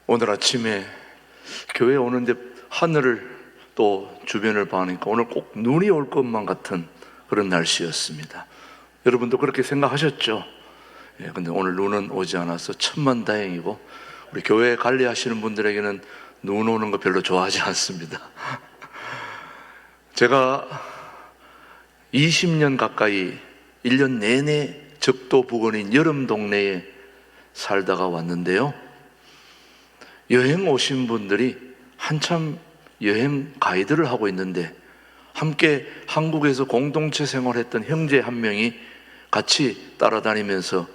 오늘 아침에 교회에 오는데 하늘을 또 주변을 보니까 오늘 꼭 눈이 올 것만 같은 그런 날씨였습니다. 여러분도 그렇게 생각하셨죠? 근데 오늘 눈은 오지 않아서 천만다행이고, 우리 교회 관리하시는 분들에게는 눈 오는 거 별로 좋아하지 않습니다. 제가 20년 가까이 1년 내내 적도 부근인 여름 동네에 살다가 왔는데요, 여행 오신 분들이 한참 여행 가이드를 하고 있는데 함께 한국에서 공동체 생활했던 형제 한 명이 같이 따라다니면서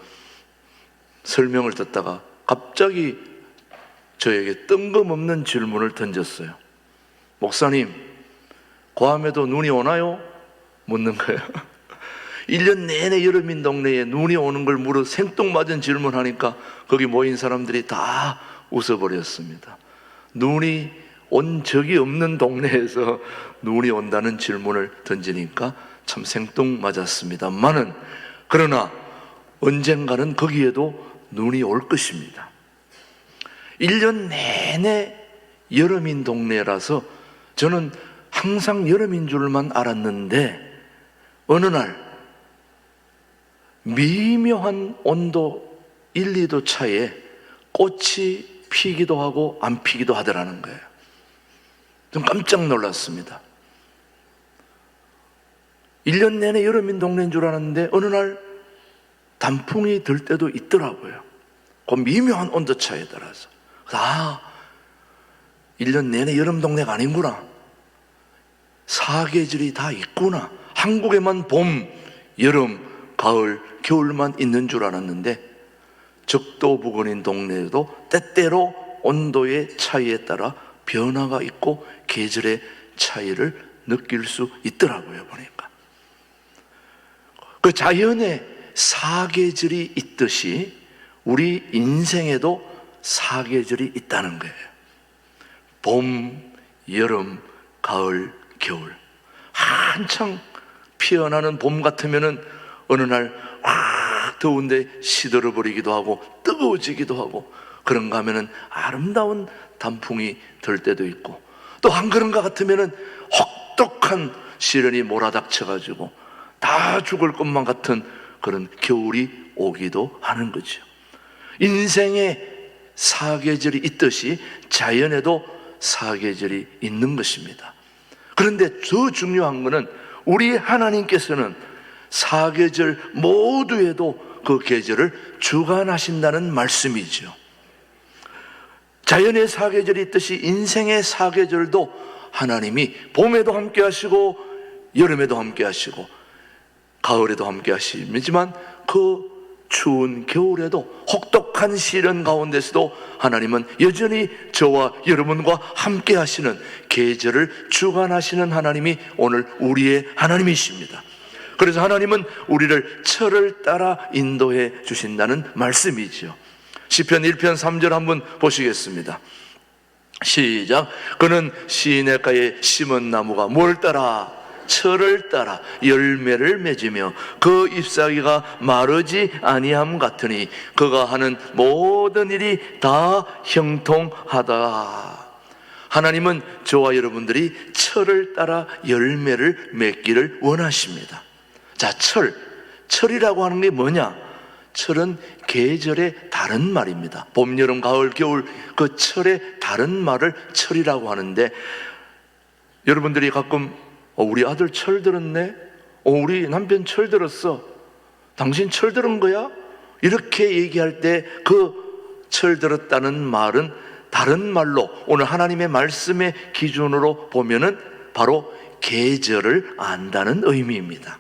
설명을 듣다가 갑자기 저에게 뜬금없는 질문을 던졌어요. 목사님, 괌에도 눈이 오나요? 묻는 거예요. 1년 내내 여름인 동네에 눈이 오는 걸 물어 생뚱맞은 질문하니까 거기 모인 사람들이 다 웃어버렸습니다. 눈이 온 적이 없는 동네에서 눈이 온다는 질문을 던지니까 참 생뚱맞았습니다만은, 그러나 언젠가는 거기에도 눈이 올 것입니다. 1년 내내 여름인 동네라서 저는 항상 여름인 줄만 알았는데, 어느 날 미묘한 온도 1, 2도 차이에 꽃이 피기도 하고 안 피기도 하더라는 거예요. 좀 깜짝 놀랐습니다. 1년 내내 여름인 동네인 줄 알았는데 어느 날 단풍이 들 때도 있더라고요. 그 미묘한 온도 차이에 따라서. 1년 내내 여름 동네가 아니구나. 사계절이 다 있구나. 한국에만 봄, 여름, 가을, 겨울만 있는 줄 알았는데 적도 부근인 동네에도 때때로 온도의 차이에 따라 변화가 있고 계절의 차이를 느낄 수 있더라고요. 보니까 그 자연에 사계절이 있듯이 우리 인생에도 사계절이 있다는 거예요. 봄, 여름, 가을, 겨울. 한창 피어나는 봄 같으면은 어느 날 더운데 시들어버리기도 하고 뜨거워지기도 하고, 그런가 하면은 아름다운 단풍이 들 때도 있고, 또 한그런가 같으면은 혹독한 시련이 몰아닥쳐가지고 다 죽을 것만 같은 그런 겨울이 오기도 하는 거죠. 인생에 사계절이 있듯이 자연에도 사계절이 있는 것입니다. 그런데 더 중요한 것은 우리 하나님께서는 사계절 모두에도 그 계절을 주관하신다는 말씀이죠. 자연의 사계절이 있듯이 인생의 사계절도 하나님이 봄에도 함께 하시고 여름에도 함께 하시고 가을에도 함께 하시지만 그 추운 겨울에도 혹독한 시련 가운데서도 하나님은 여전히 저와 여러분과 함께 하시는, 계절을 주관하시는 하나님이 오늘 우리의 하나님이십니다. 그래서 하나님은 우리를 철을 따라 인도해 주신다는 말씀이죠. 시편 1편 3절 한번 보시겠습니다. 시작. 그는 시냇가에 심은 나무가 뭘 따라? 철을 따라 열매를 맺으며 그 잎사귀가 마르지 아니함 같으니 그가 하는 모든 일이 다 형통하다. 하나님은 저와 여러분들이 철을 따라 열매를 맺기를 원하십니다. 자, 철이라고 하는 게 뭐냐? 철은 계절의 다른 말입니다. 봄, 여름, 가을, 겨울, 그 철의 다른 말을 철이라고 하는데, 여러분들이 가끔 우리 아들 철 들었네? 우리 남편 철 들었어. 당신 철 들은 거야? 이렇게 얘기할 때 그 철 들었다는 말은 다른 말로 오늘 하나님의 말씀의 기준으로 보면은 바로 계절을 안다는 의미입니다.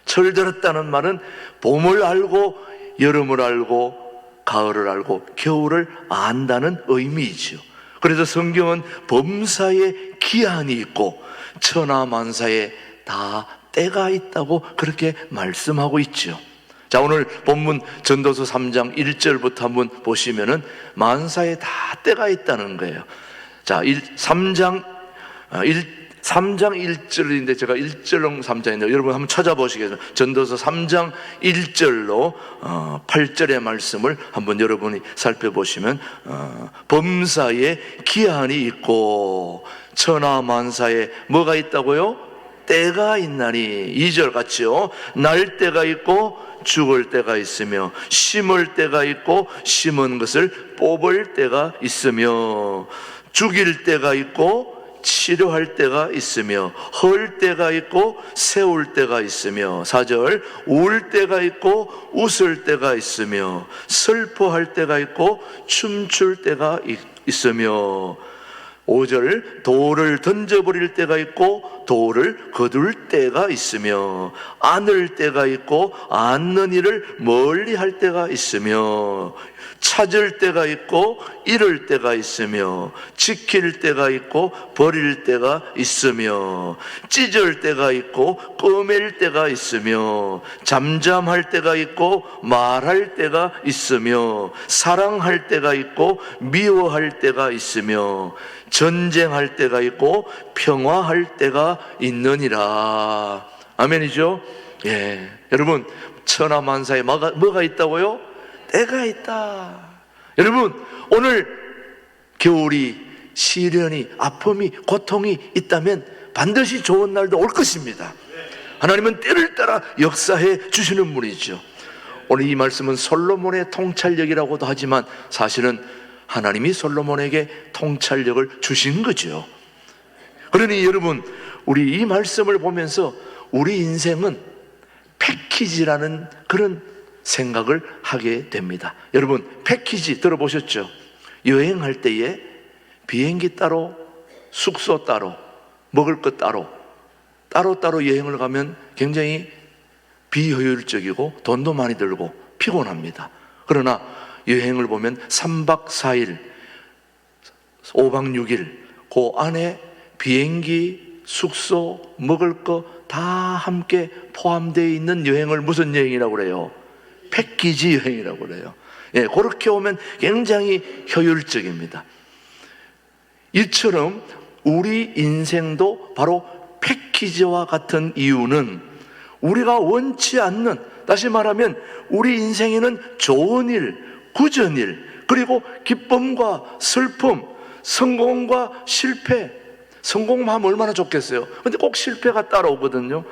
철 들었다는 말은 봄을 알고 여름을 알고 가을을 알고 겨울을 안다는 의미이죠. 그래서 성경은 범사에 기한이 있고 천하만사에 다 때가 있다고 그렇게 말씀하고 있죠. 자, 오늘 본문 전도서 3장 1절부터 한번 보시면은 만사에 다 때가 있다는 거예요. 자, 3장 3장 1절인데 제가 1절 3장인데 여러분 한번 찾아보시겠어요? 전도서 3장 1절로 8절의 말씀을 한번 여러분이 살펴보시면 범사에 기한이 있고 천하만사에 뭐가 있다고요? 때가 있나니. 2절 같이요. 날 때가 있고 죽을 때가 있으며 심을 때가 있고 심은 것을 뽑을 때가 있으며 죽일 때가 있고 치료할 때가 있으며 헐 때가 있고 세울 때가 있으며 4절 울 때가 있고 웃을 때가 있으며 슬퍼할 때가 있고 춤출 때가 있으며 5절 돌을 던져버릴 때가 있고 돌을 거둘 때가 있으며 안을 때가 있고 안는 일을 멀리 할 때가 있으며 찾을 때가 있고 잃을 때가 있으며 지킬 때가 있고 버릴 때가 있으며 찢을 때가 있고 꿰맬 때가 있으며 잠잠할 때가 있고 말할 때가 있으며 사랑할 때가 있고 미워할 때가 있으며 전쟁할 때가 있고 평화할 때가 있느니라. 아멘이죠? 예, 여러분 천하만사에 뭐가 있다고요? 때가 있다. 여러분 오늘 겨울이 시련이 아픔이 고통이 있다면 반드시 좋은 날도 올 것입니다. 하나님은 때를 따라 역사해 주시는 분이죠. 오늘 이 말씀은 솔로몬의 통찰력이라고도 하지만 사실은 하나님이 솔로몬에게 통찰력을 주신 거죠. 그러니 여러분 우리 이 말씀을 보면서 우리 인생은 패키지라는 그런 생각을 하게 됩니다. 여러분 패키지 들어보셨죠? 여행할 때에 비행기 따로 숙소 따로 먹을 것 따로 여행을 가면 굉장히 비효율적이고 돈도 많이 들고 피곤합니다. 그러나 여행을 보면 3박 4일 5박 6일 그 안에 비행기 숙소 먹을 거 다 함께 포함되어 있는 여행을 무슨 여행이라고 그래요? 패키지 여행이라고 그래요. 예, 그렇게 오면 굉장히 효율적입니다. 이처럼 우리 인생도 바로 패키지와 같은 이유는 우리가 원치 않는, 다시 말하면 우리 인생에는 좋은 일, 굳은 일, 그리고 기쁨과 슬픔, 성공과 실패, 성공만 하면 얼마나 좋겠어요. 근데 꼭 실패가 따라오거든요.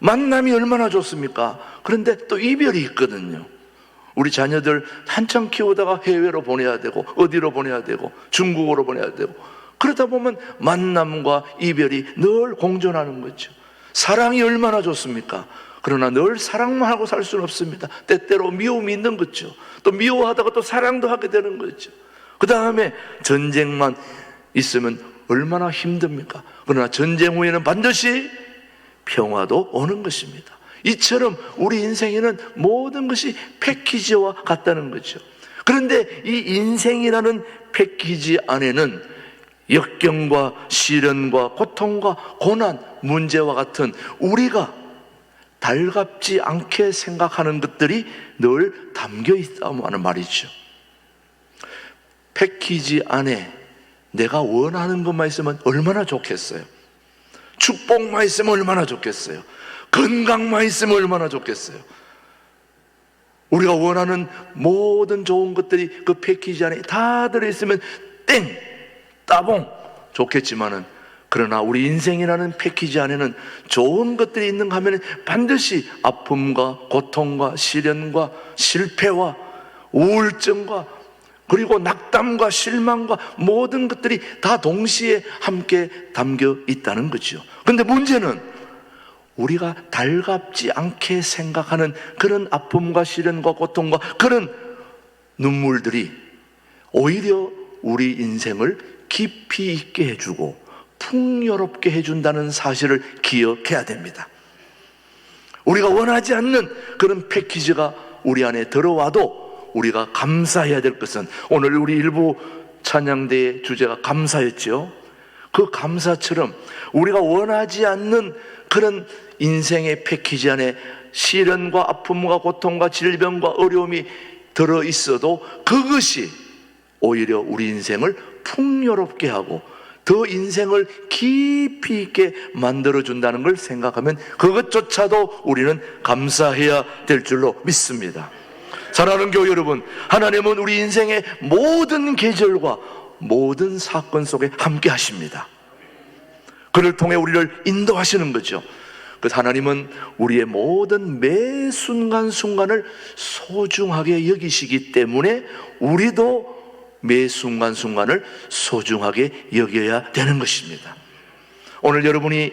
만남이 얼마나 좋습니까? 그런데 또 이별이 있거든요. 우리 자녀들 한참 키우다가 해외로 보내야 되고 어디로 보내야 되고 중국으로 보내야 되고 그러다 보면 만남과 이별이 늘 공존하는 거죠. 사랑이 얼마나 좋습니까? 그러나 늘 사랑만 하고 살 수는 없습니다. 때때로 미움이 있는 거죠. 또 미워하다가 또 사랑도 하게 되는 거죠. 그 다음에 전쟁만 있으면 얼마나 힘듭니까? 그러나 전쟁 후에는 반드시 평화도 오는 것입니다. 이처럼 우리 인생에는 모든 것이 패키지와 같다는 거죠. 그런데 이 인생이라는 패키지 안에는 역경과 시련과 고통과 고난, 문제와 같은 우리가 달갑지 않게 생각하는 것들이 늘 담겨 있다고 하는 말이죠. 패키지 안에 내가 원하는 것만 있으면 얼마나 좋겠어요. 축복만 있으면 얼마나 좋겠어요. 건강만 있으면 얼마나 좋겠어요. 우리가 원하는 모든 좋은 것들이 그 패키지 안에 다 들어있으면 땡! 따봉! 좋겠지만은 그러나 우리 인생이라는 패키지 안에는 좋은 것들이 있는가 하면 반드시 아픔과 고통과 시련과 실패와 우울증과 그리고 낙담과 실망과 모든 것들이 다 동시에 함께 담겨 있다는 거죠. 그런데 문제는 우리가 달갑지 않게 생각하는 그런 아픔과 시련과 고통과 그런 눈물들이 오히려 우리 인생을 깊이 있게 해주고 풍요롭게 해준다는 사실을 기억해야 됩니다. 우리가 원하지 않는 그런 패키지가 우리 안에 들어와도 우리가 감사해야 될 것은, 오늘 우리 일부 찬양대의 주제가 감사였죠. 그 감사처럼 우리가 원하지 않는 그런 인생의 패키지 안에 시련과 아픔과 고통과 질병과 어려움이 들어있어도 그것이 오히려 우리 인생을 풍요롭게 하고 더 인생을 깊이 있게 만들어준다는 걸 생각하면 그것조차도 우리는 감사해야 될 줄로 믿습니다. 사랑하는 교회 여러분, 하나님은 우리 인생의 모든 계절과 모든 사건 속에 함께 하십니다. 그를 통해 우리를 인도하시는 거죠. 그래서 하나님은 우리의 모든 매 순간순간을 소중하게 여기시기 때문에 우리도 매 순간순간을 소중하게 여겨야 되는 것입니다. 오늘 여러분이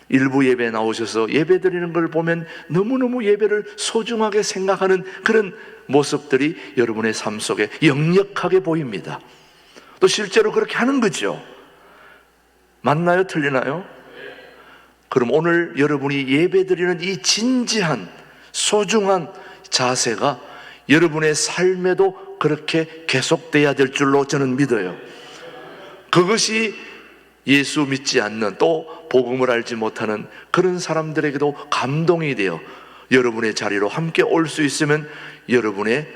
일부 예배 나오셔서 예배 드리는 걸 보면 너무너무 예배를 소중하게 생각하는 그런 모습들이 여러분의 삶 속에 역력하게 보입니다. 또 실제로 그렇게 하는 거죠. 맞나요? 틀리나요? 그럼 오늘 여러분이 예배 드리는 이 진지한 소중한 자세가 여러분의 삶에도 그렇게 계속돼야 될 줄로 저는 믿어요. 그것이 예수 믿지 않는, 또 복음을 알지 못하는 그런 사람들에게도 감동이 되어 여러분의 자리로 함께 올 수 있으면 여러분의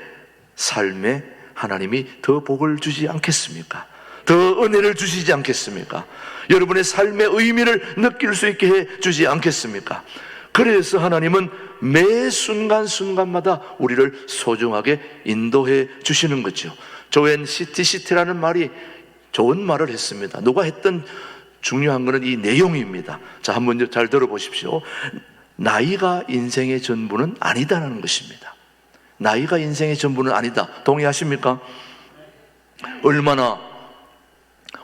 삶에 하나님이 더 복을 주지 않겠습니까? 더 은혜를 주시지 않겠습니까? 여러분의 삶의 의미를 느낄 수 있게 해 주지 않겠습니까? 그래서 하나님은 매 순간순간마다 우리를 소중하게 인도해 주시는 거죠. 조앤 시티라는 말이 좋은 말을 했습니다. 누가 했던 중요한 것은 이 내용입니다. 자, 한번 잘 들어보십시오. 나이가 인생의 전부는 아니다라는 것입니다. 나이가 인생의 전부는 아니다. 동의하십니까? 얼마나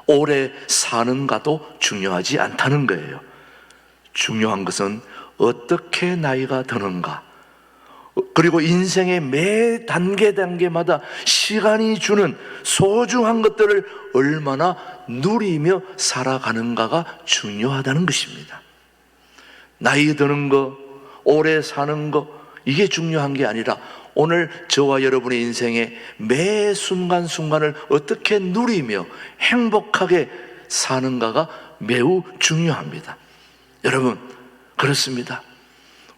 오래 사는가도 중요하지 않다는 거예요. 중요한 것은 어떻게 나이가 드는가, 그리고 인생의 매 단계마다 시간이 주는 소중한 것들을 얼마나 누리며 살아가는가가 중요하다는 것입니다. 나이 드는 거, 오래 사는 거, 이게 중요한 게 아니라 오늘 저와 여러분의 인생의 매 순간순간을 어떻게 누리며 행복하게 사는가가 매우 중요합니다. 여러분, 그렇습니다.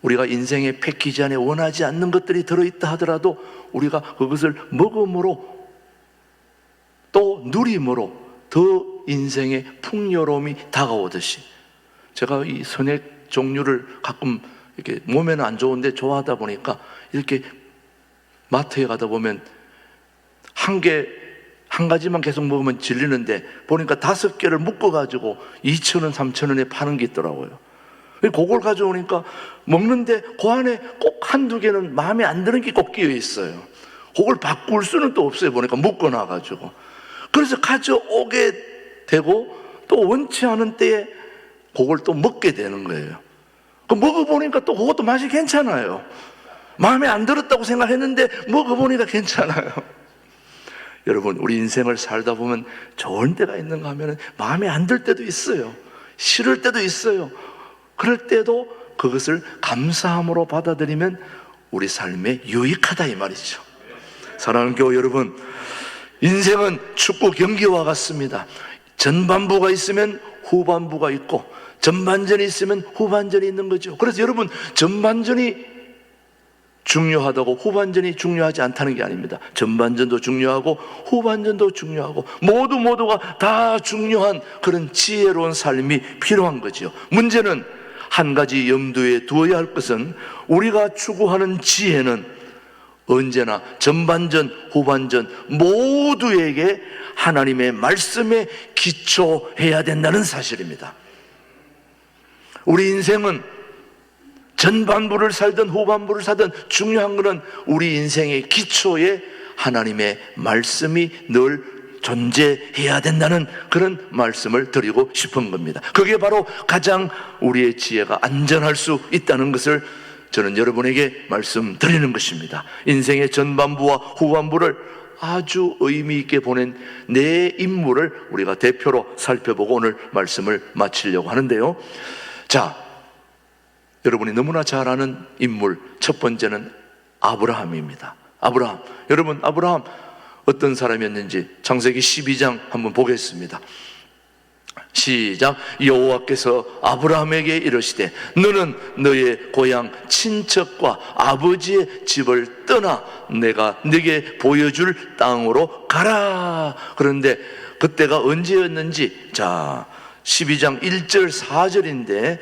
우리가 인생의 패키지 안에 원하지 않는 것들이 들어있다 하더라도 우리가 그것을 먹음으로 또 누림으로 더 인생의 풍요로움이 다가오듯이, 제가 이 선액 종류를 가끔 이렇게 몸에는 안 좋은데 좋아하다 보니까 이렇게 마트에 가다 보면 한 가지만 계속 먹으면 질리는데 보니까 5개를 묶어가지고 2,000원, 3,000원에 파는 게 있더라고요. 그걸 가져오니까 먹는데 그 안에 꼭 한두 개는 마음에 안 드는 게 꼭 끼어 있어요. 그걸 바꿀 수는 또 없어요. 보니까 묶어놔가지고. 그래서 가져오게 되고 또 원치 않은 때에 그걸 또 먹게 되는 거예요. 그 먹어보니까 또 그것도 맛이 괜찮아요. 마음에 안 들었다고 생각했는데 먹어보니까 괜찮아요. 여러분, 우리 인생을 살다 보면 좋은 때가 있는가 하면 마음에 안 들 때도 있어요. 싫을 때도 있어요. 그럴 때도 그것을 감사함으로 받아들이면 우리 삶에 유익하다 이 말이죠. 사랑하는 교회 여러분, 인생은 축구 경기와 같습니다. 전반부가 있으면 후반부가 있고 전반전이 있으면 후반전이 있는 거죠. 그래서 여러분, 전반전이 중요하다고 후반전이 중요하지 않다는 게 아닙니다. 전반전도 중요하고 후반전도 중요하고 모두가 다 중요한 그런 지혜로운 삶이 필요한 거죠. 문제는 한 가지 염두에 두어야 할 것은 우리가 추구하는 지혜는 언제나 전반전, 후반전 모두에게 하나님의 말씀에 기초해야 된다는 사실입니다. 우리 인생은 전반부를 살든 후반부를 살든 중요한 것은 우리 인생의 기초에 하나님의 말씀이 늘 존재해야 된다는 그런 말씀을 드리고 싶은 겁니다. 그게 바로 가장 우리의 지혜가 안전할 수 있다는 것을 저는 여러분에게 말씀드리는 것입니다. 인생의 전반부와 후반부를 아주 의미 있게 보낸 네 인물을 우리가 대표로 살펴보고 오늘 말씀을 마치려고 하는데요. 자, 여러분이 너무나 잘 아는 인물, 첫 번째는 아브라함입니다. 아브라함. 여러분, 아브라함 어떤 사람이었는지 창세기 12장 한번 보겠습니다. 시작. 여호와께서 아브라함에게 이르시되 너는 너의 고향 친척과 아버지의 집을 떠나 내가 네게 보여줄 땅으로 가라. 그런데 그때가 언제였는지, 자 12장 1절 4절인데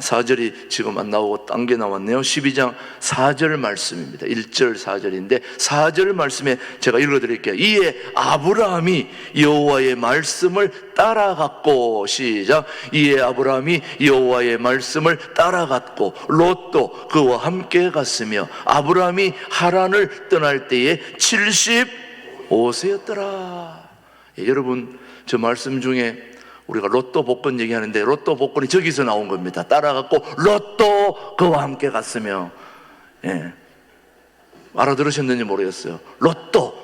4절이 지금 안 나오고 딴 게 나왔네요. 12장 4절 말씀입니다. 1절 4절인데 4절 말씀에 제가 읽어드릴게요. 이에 아브라함이 여호와의 말씀을 따라갔고, 시작. 이에 아브라함이 여호와의 말씀을 따라갔고 롯도 그와 함께 갔으며 아브라함이 하란을 떠날 때에 75세였더라. 여러분, 저 말씀 중에 우리가 로또 복권 얘기하는데 로또 복권이 저기서 나온 겁니다. 따라갔고 로또 그와 함께 갔으며, 알아들으셨는지 모르겠어요. 로또.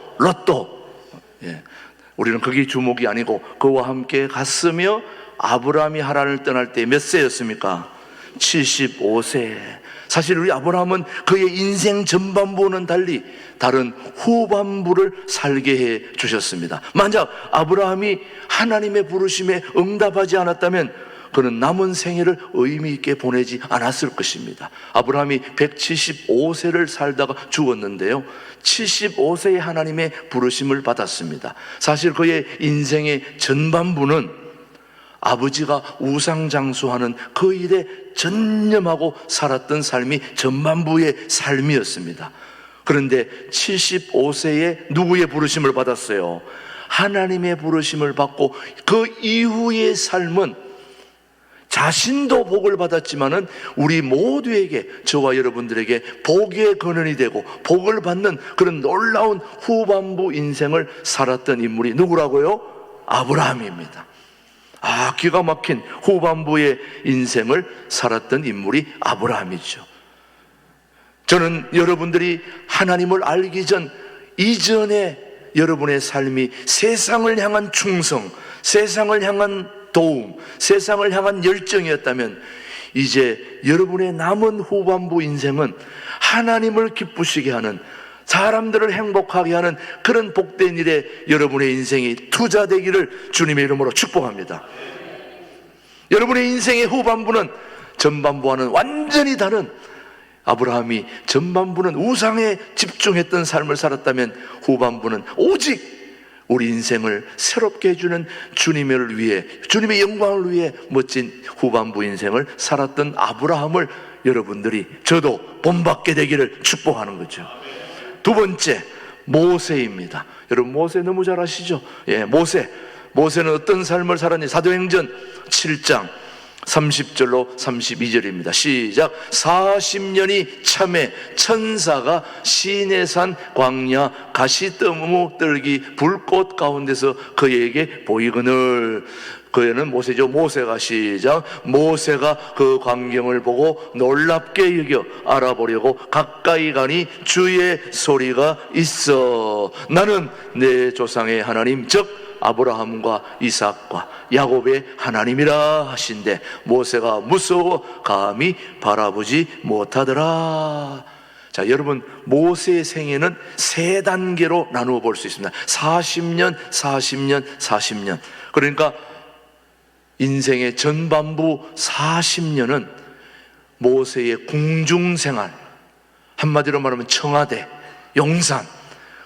우리는 그게 주목이 아니고 그와 함께 갔으며 아브라함이 하란을 떠날 때 몇 세였습니까? 75세. 사실 우리 아브라함은 그의 인생 전반부와는 달리 다른 후반부를 살게 해 주셨습니다. 만약 아브라함이 하나님의 부르심에 응답하지 않았다면 그는 남은 생애를 의미 있게 보내지 않았을 것입니다. 아브라함이 175세를 살다가 죽었는데요, 75세에 하나님의 부르심을 받았습니다. 사실 그의 인생의 전반부는 아버지가 우상장수하는 그 일에 전념하고 살았던 삶이 전반부의 삶이었습니다. 그런데 75세에 누구의 부르심을 받았어요? 하나님의 부르심을 받고 그 이후의 삶은 자신도 복을 받았지만은 우리 모두에게, 저와 여러분들에게 복의 근원이 되고 복을 받는 그런 놀라운 후반부 인생을 살았던 인물이 누구라고요? 아브라함입니다. 기가 막힌 후반부의 인생을 살았던 인물이 아브라함이죠. 저는 여러분들이 하나님을 알기 전 이전에 여러분의 삶이 세상을 향한 충성, 세상을 향한 도움, 세상을 향한 열정이었다면 이제 여러분의 남은 후반부 인생은 하나님을 기쁘시게 하는, 사람들을 행복하게 하는 그런 복된 일에 여러분의 인생이 투자되기를 주님의 이름으로 축복합니다. 여러분의 인생의 후반부는 전반부와는 완전히 다른, 아브라함이 전반부는 우상에 집중했던 삶을 살았다면 후반부는 오직 우리 인생을 새롭게 해주는 주님을 위해, 주님의 영광을 위해 멋진 후반부 인생을 살았던 아브라함을 여러분들이, 저도 본받게 되기를 축복하는 거죠. 두 번째, 모세입니다. 여러분, 모세 너무 잘 아시죠? 모세는 어떤 삶을 살았니? 사도행전 7장 30절로 32절입니다. 시작. 40년이 참에 천사가 시내산 광야 가시더무 떨기 불꽃 가운데서 그에게 보이거늘. 그애는 모세죠. 모세가, 시작. 모세가 그 광경을 보고 놀랍게 여겨 알아보려고 가까이 가니 주의 소리가 있어. 나는 내 조상의 하나님, 즉 아브라함과 이삭과 야곱의 하나님이라 하신대 모세가 무서워 감히 바라보지 못하더라. 자, 여러분, 모세의 생애는 세 단계로 나누어 볼 수 있습니다. 40년, 40년, 40년. 그러니까 인생의 전반부 40년은 모세의 궁중생활, 한마디로 말하면 청와대, 용산,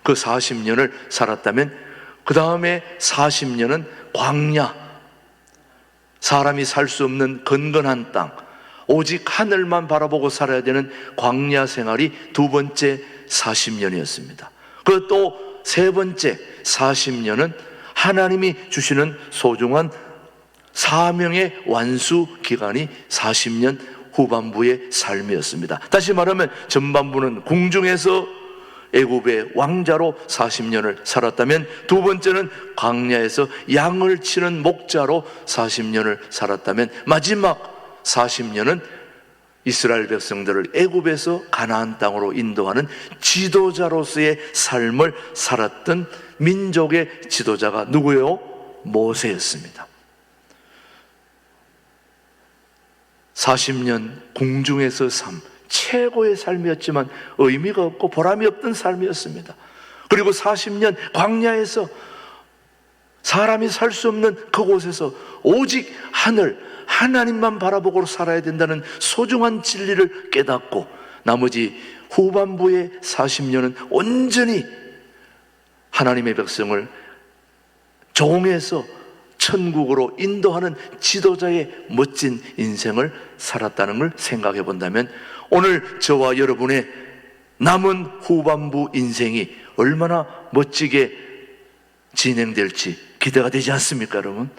그 40년을 살았다면 그 다음에 40년은 광야, 사람이 살 수 없는 건건한 땅, 오직 하늘만 바라보고 살아야 되는 광야 생활이 두 번째 40년이었습니다. 그리고 또 세 번째 40년은 하나님이 주시는 소중한 사명의 완수 기간이 40년 후반부의 삶이었습니다. 다시 말하면 전반부는 궁중에서 애굽의 왕자로 40년을 살았다면 두 번째는 광야에서 양을 치는 목자로 40년을 살았다면 마지막 40년은 이스라엘 백성들을 애굽에서 가나안 땅으로 인도하는 지도자로서의 삶을 살았던 민족의 지도자가 누구예요? 모세였습니다. 40년 궁중에서 삶, 최고의 삶이었지만 의미가 없고 보람이 없던 삶이었습니다. 그리고 40년 광야에서 사람이 살 수 없는 그곳에서 오직 하나님만 바라보고 살아야 된다는 소중한 진리를 깨닫고 나머지 후반부의 40년은 온전히 하나님의 백성을 종에서 천국으로 인도하는 지도자의 멋진 인생을 살았다는 걸 생각해 본다면 오늘 저와 여러분의 남은 후반부 인생이 얼마나 멋지게 진행될지 기대가 되지 않습니까, 여러분?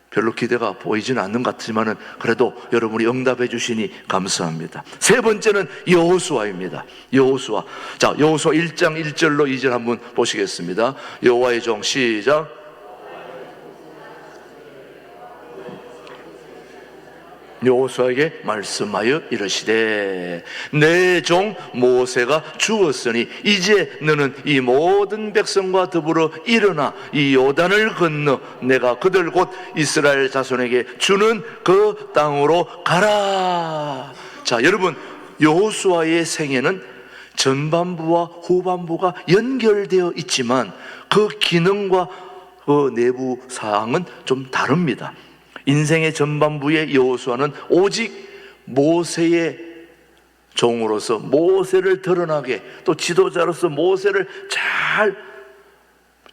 별로 기대가 보이지는 않는 것 같지만은 그래도 여러분이 응답해 주시니 감사합니다. 세 번째는 여호수아입니다. 여호수아. 자, 여호수아 1장 1절로 2절 한번 보시겠습니다. 여호와의 종 시작. 여호수아에게 말씀하여 이르시되 내 종 모세가 죽었으니 이제 너는 이 모든 백성과 더불어 일어나 이 요단을 건너 내가 그들 곧 이스라엘 자손에게 주는 그 땅으로 가라. 자, 여러분, 여호수아의 생애는 전반부와 후반부가 연결되어 있지만 그 기능과 그 내부 사항은 좀 다릅니다. 인생의 전반부의 여호수아는 오직 모세의 종으로서 모세를 드러나게, 또 지도자로서 모세를 잘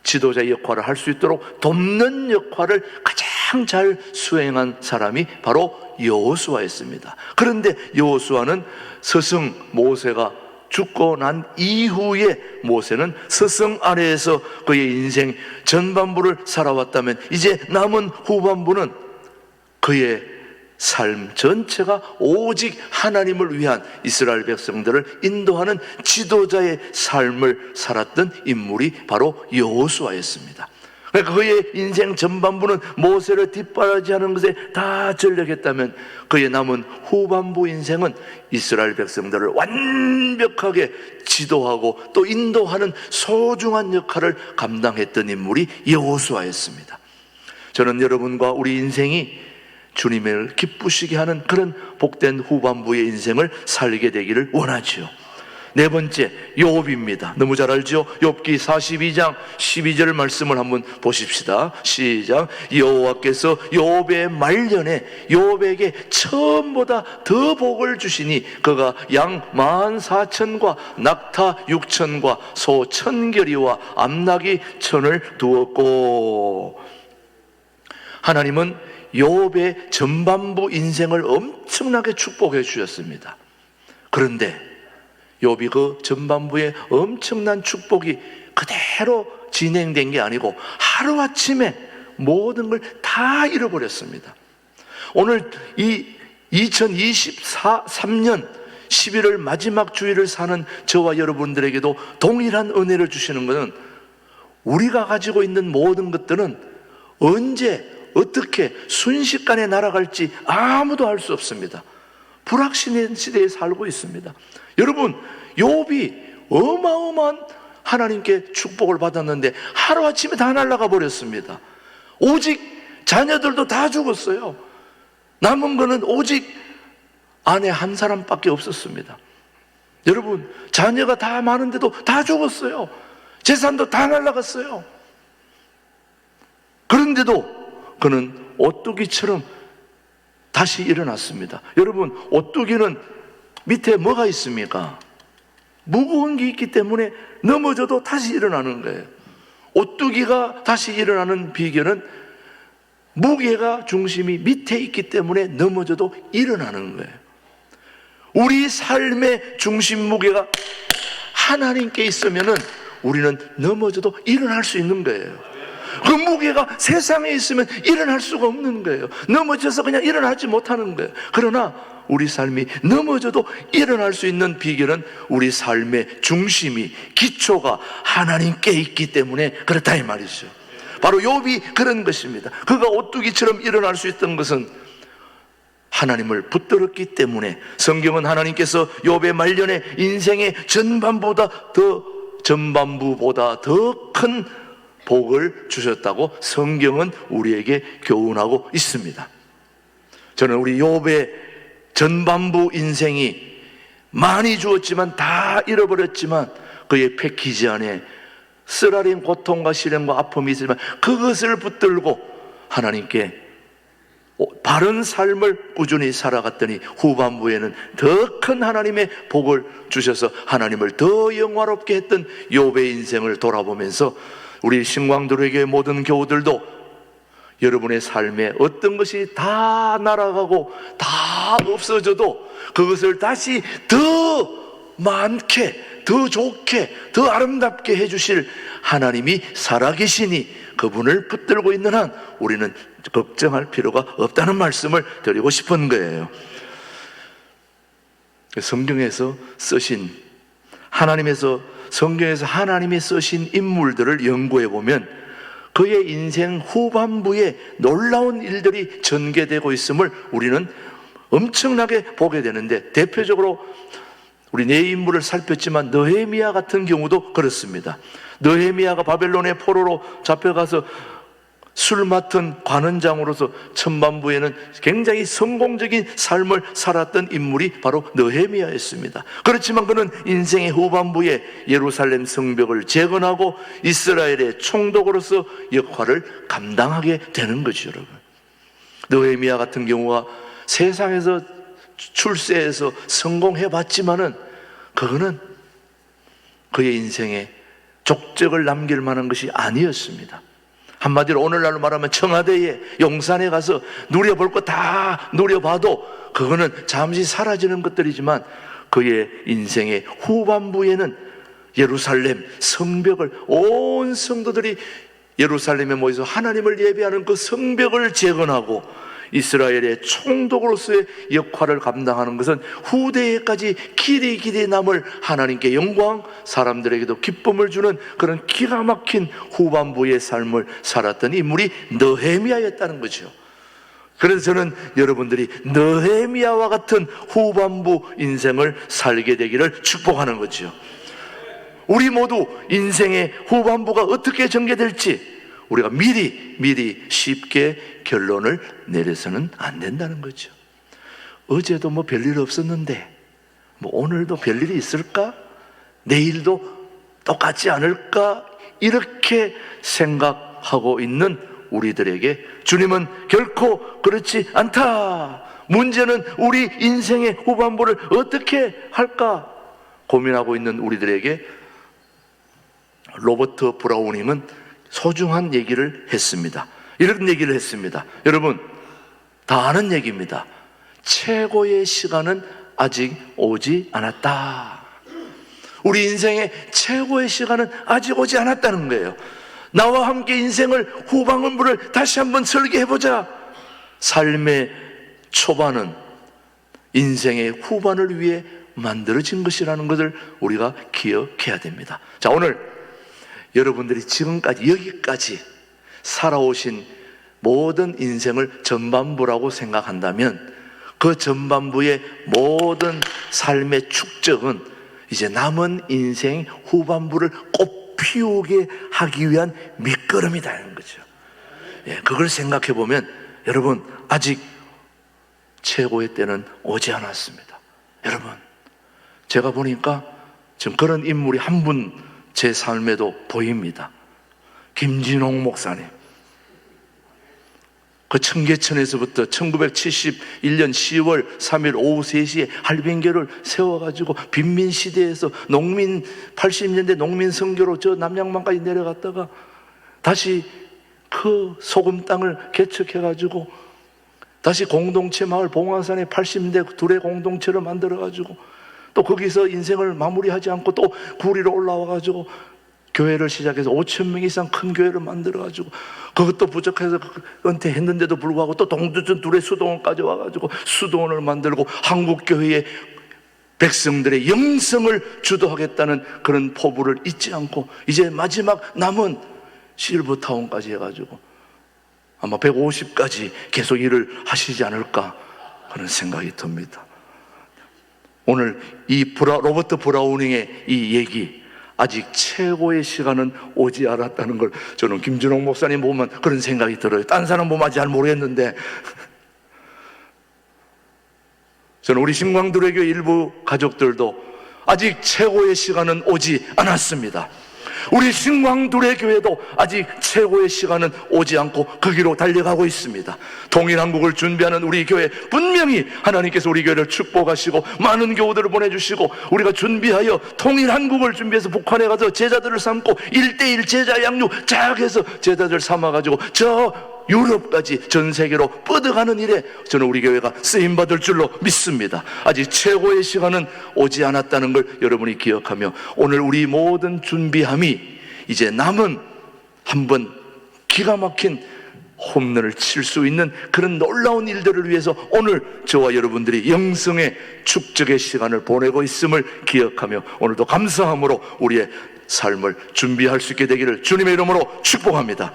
지도자 역할을 할 수 있도록 돕는 역할을 가장 잘 수행한 사람이 바로 여호수아였습니다. 그런데 여호수아는 스승 모세가 죽고 난 이후에 모세는 스승 아래에서 그의 인생 전반부를 살아왔다면 이제 남은 후반부는 그의 삶 전체가 오직 하나님을 위한 이스라엘 백성들을 인도하는 지도자의 삶을 살았던 인물이 바로 여호수아였습니다. 그러니까 그의 인생 전반부는 모세를 뒷바라지하는 것에 다 전력했다면 그의 남은 후반부 인생은 이스라엘 백성들을 완벽하게 지도하고 또 인도하는 소중한 역할을 감당했던 인물이 여호수아였습니다. 저는 여러분과 우리 인생이 주님을 기쁘시게 하는 그런 복된 후반부의 인생을 살게 되기를 원하지요. 네 번째, 욥입니다. 너무 잘 알죠? 욥기 42장 12절 말씀을 한번 보십시다. 시작. 여호와께서 욥의 말년에 욥에게 처음보다 더 복을 주시니 그가 양 14,000과 낙타 6,000과 소 1,000결이와 암나귀 1,000을 두었고, 하나님은 욥의 전반부 인생을 엄청나게 축복해 주셨습니다. 그런데 욥이 그 전반부의 엄청난 축복이 그대로 진행된 게 아니고 하루아침에 모든 걸 다 잃어버렸습니다. 오늘 이 2023년 11월 마지막 주일을 사는 저와 여러분들에게도 동일한 은혜를 주시는 것은 우리가 가지고 있는 모든 것들은 언제 어떻게 순식간에 날아갈지 아무도 알 수 없습니다. 불확실한 시대에 살고 있습니다. 여러분, 욥이 어마어마한 하나님께 축복을 받았는데 하루아침에 다 날아가 버렸습니다. 오직 자녀들도 다 죽었어요. 남은 거는 오직 아내 한 사람밖에 없었습니다. 여러분, 자녀가 다 많은데도 다 죽었어요. 재산도 다 날아갔어요. 그런데도 그는 오뚜기처럼 다시 일어났습니다. 여러분, 오뚜기는 밑에 뭐가 있습니까? 무거운 게 있기 때문에 넘어져도 다시 일어나는 거예요. 오뚜기가 다시 일어나는 비결은 무게가 중심이 밑에 있기 때문에 넘어져도 일어나는 거예요. 우리 삶의 중심 무게가 하나님께 있으면은 우리는 넘어져도 일어날 수 있는 거예요. 그 무게가 세상에 있으면 일어날 수가 없는 거예요. 넘어져서 그냥 일어나지 못하는 거예요. 그러나 우리 삶이 넘어져도 일어날 수 있는 비결은 우리 삶의 중심이, 기초가 하나님께 있기 때문에 그렇다 이 말이죠. 바로 욥이 그런 것입니다. 그가 오뚜기처럼 일어날 수 있던 것은 하나님을 붙들었기 때문에. 성경은 하나님께서 욥의 말년에 인생의 전반부보다 더 큰 복을 주셨다고 성경은 우리에게 교훈하고 있습니다. 저는 우리 욥의 전반부 인생이 많이 주었지만 다 잃어버렸지만 그의 패키지 안에 쓰라린 고통과 시련과 아픔이 있지만 그것을 붙들고 하나님께 바른 삶을 꾸준히 살아갔더니 후반부에는 더 큰 하나님의 복을 주셔서 하나님을 더 영화롭게 했던 욥의 인생을 돌아보면서 우리 신광도로교회 모든 교우들도 여러분의 삶에 어떤 것이 다 날아가고 다 없어져도 그것을 다시 더 많게, 더 좋게, 더 아름답게 해주실 하나님이 살아계시니 그분을 붙들고 있는 한 우리는 걱정할 필요가 없다는 말씀을 드리고 싶은 거예요. 성경에서 쓰신 성경에서 하나님이 쓰신 인물들을 연구해 보면 그의 인생 후반부에 놀라운 일들이 전개되고 있음을 우리는 엄청나게 보게 되는데, 대표적으로 우리 네 인물을 살폈지만 느헤미야 같은 경우도 그렇습니다. 느헤미야가 바벨론의 포로로 잡혀가서 술 맡은 관원장으로서 천반부에는 굉장히 성공적인 삶을 살았던 인물이 바로 느헤미야였습니다. 그렇지만 그는 인생의 후반부에 예루살렘 성벽을 재건하고 이스라엘의 총독으로서 역할을 감당하게 되는 거죠, 여러분. 느헤미야 같은 경우가 세상에서 출세해서 성공해봤지만은 그거는 그의 인생에 족적을 남길 만한 것이 아니었습니다. 한마디로 오늘날로 말하면 청와대에 용산에 가서 누려볼 거 다 누려봐도 그거는 잠시 사라지는 것들이지만 그의 인생의 후반부에는 예루살렘 성벽을, 온 성도들이 예루살렘에 모여서 하나님을 예배하는 그 성벽을 재건하고 이스라엘의 총독으로서의 역할을 감당하는 것은 후대에까지 길이 남을 하나님께 영광, 사람들에게도 기쁨을 주는 그런 기가 막힌 후반부의 삶을 살았던 인물이 느헤미야였다는 거죠. 그래서 저는 여러분들이 느헤미야와 같은 후반부 인생을 살게 되기를 축복하는 거죠. 우리 모두 인생의 후반부가 어떻게 전개될지 우리가 미리 쉽게 결론을 내려서는 안 된다는 거죠. 어제도 뭐 별일 없었는데 뭐 오늘도 별일이 있을까? 내일도 똑같지 않을까? 이렇게 생각하고 있는 우리들에게 주님은 결코 그렇지 않다. 문제는 우리 인생의 후반부를 어떻게 할까 고민하고 있는 우리들에게 로버트 브라우닝은 소중한 얘기를 했습니다. 이런 얘기를 했습니다. 여러분, 다 아는 얘기입니다. 최고의 시간은 아직 오지 않았다. 우리 인생의 최고의 시간은 아직 오지 않았다는 거예요. 나와 함께 인생을 후반부를 다시 한번 설계해보자. 삶의 초반은 인생의 후반을 위해 만들어진 것이라는 것을 우리가 기억해야 됩니다. 자, 오늘 여러분들이 지금까지 여기까지 살아오신 모든 인생을 전반부라고 생각한다면 그 전반부의 모든 삶의 축적은 이제 남은 인생 후반부를 꽃피우게 하기 위한 밑거름이라는 거죠. 그걸 생각해 보면 여러분, 아직 최고의 때는 오지 않았습니다. 여러분, 제가 보니까 지금 그런 인물이 한 분 제 삶에도 보입니다. 김진홍 목사님. 그 청계천에서부터 1971년 10월 3일 오후 3시에 할빈교를 세워가지고 빈민시대에서 80년대 농민 선교로 저 남양만까지 내려갔다가 다시 그 소금 땅을 개척해가지고 다시 공동체 마을 봉화산에 80년대 둘의 공동체를 만들어가지고 또 거기서 인생을 마무리하지 않고 또 구리로 올라와가지고 교회를 시작해서 5,000명 이상 큰 교회를 만들어가지고 그것도 부족해서 은퇴했는데도 불구하고 또 동두천 둘의 수도원까지 와가지고 수도원을 만들고 한국교회의 백성들의 영성을 주도하겠다는 그런 포부를 잊지 않고 이제 마지막 남은 실버타운까지 해가지고 아마 150까지 계속 일을 하시지 않을까 하는 생각이 듭니다. 오늘 이 로버트 브라우닝의 이 얘기, 아직 최고의 시간은 오지 않았다는 걸 저는 김준홍 목사님 보면 그런 생각이 들어요. 딴 사람 보면 잘 모르겠는데 저는 우리 신광두레교 일부 가족들도 아직 최고의 시간은 오지 않았습니다. 우리 신광둘의 교회도 아직 최고의 시간은 오지 않고 그 길로 달려가고 있습니다. 통일한국을 준비하는 우리 교회, 분명히 하나님께서 우리 교회를 축복하시고 많은 교우들을 보내주시고 우리가 준비하여 통일한국을 준비해서 북한에 가서 제자들을 삼고 1:1 제자 양육 쫙 해서 제자들 삼아가지고 저 유럽까지 전 세계로 뻗어가는 일에 저는 우리 교회가 쓰임받을 줄로 믿습니다. 아직 최고의 시간은 오지 않았다는 걸 여러분이 기억하며 오늘 우리 모든 준비함이 이제 남은 한번 기가 막힌 홈런을 칠 수 있는 그런 놀라운 일들을 위해서 오늘 저와 여러분들이 영성의 축적의 시간을 보내고 있음을 기억하며 오늘도 감사함으로 우리의 삶을 준비할 수 있게 되기를 주님의 이름으로 축복합니다.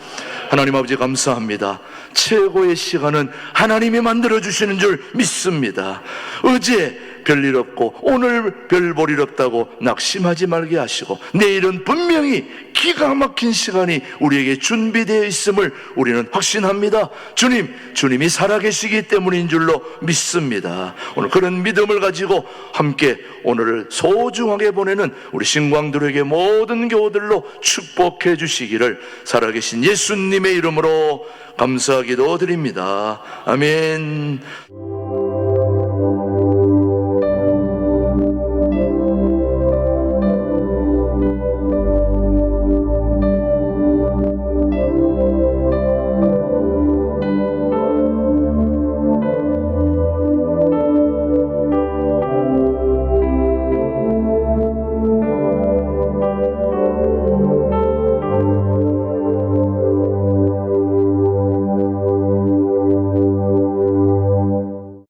하나님 아버지 감사합니다. 최고의 시간은 하나님이 만들어주시는 줄 믿습니다. 어제 별일 없고 오늘 별 볼 일 없다고 낙심하지 말게 하시고 내일은 분명히 기가 막힌 시간이 우리에게 준비되어 있음을 우리는 확신합니다. 주님이 살아계시기 때문인 줄로 믿습니다. 오늘 그런 믿음을 가지고 함께 오늘을 소중하게 보내는 우리 신광들에게 모든 교우들로 축복해 주시기를 살아계신 예수님의 이름으로 감사기도 드립니다. 아멘.